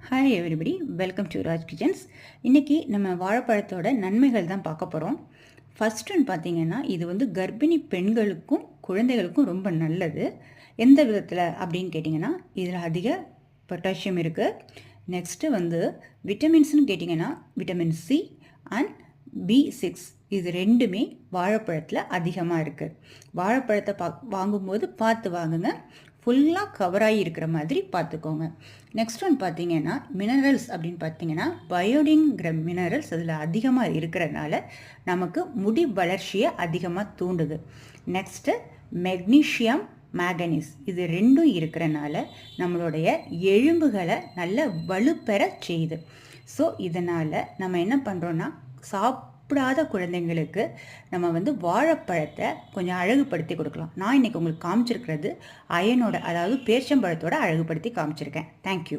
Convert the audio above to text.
Hi everybody, welcome to Raj kitchens. இன்றைக்கி நம்ம வாழைப்பழத்தோட நன்மைகள் தான் பார்க்க போகிறோம். ஃபர்ஸ்ட் ஒன்று பார்த்தீங்கன்னா, இது வந்து கர்ப்பிணி பெண்களுக்கும் குழந்தைகளுக்கும் ரொம்ப நல்லது. எந்த விதத்தில் அப்படின்னு கேட்டிங்கன்னா, இதில் அதிக பொட்டாசியம் இருக்குது. நெக்ஸ்ட்டு வந்து விட்டமின்ஸ்னு கேட்டிங்கன்னா, விட்டமின் சி அண்ட் B6 இது ரெண்டுமே வாழைப்பழத்தில் அதிகமாக இருக்குது. வாழைப்பழத்தை வாங்கும்போது பார்த்து வாங்குங்க, ஃபுல்லாக கவராகி இருக்கிற மாதிரி பார்த்துக்கோங்க. நெக்ஸ்ட் ஒன் பார்த்தீங்கன்னா மினரல்ஸ் அப்படின்னு பார்த்தீங்கன்னா, பயோடின்கிற மினரல்ஸ் அதில் அதிகமாக இருக்கிறனால நமக்கு முடி வளர்ச்சியை அதிகமாக தூண்டுது. நெக்ஸ்ட்டு மெக்னீஷியம், மேங்கனீஸ் இது ரெண்டும் இருக்கிறனால நம்மளுடைய எலும்புகளை நல்ல வலுப்பெற செய்யுது. ஸோ இதனால் நம்ம என்ன பண்ணுறோன்னா, சாப்பிடாத குழந்தைங்களுக்கு நம்ம வந்து வாழைப்பழத்தை கொஞ்சம் அழகுபடுத்தி கொடுக்கலாம். நான் இன்றைக்கி உங்களுக்கு காமிச்சிருக்கிறது அயனோட, அதாவது பேரிச்சம்பழத்தோட அழகுபடுத்தி காமிச்சிருக்கேன். தேங்க்யூ.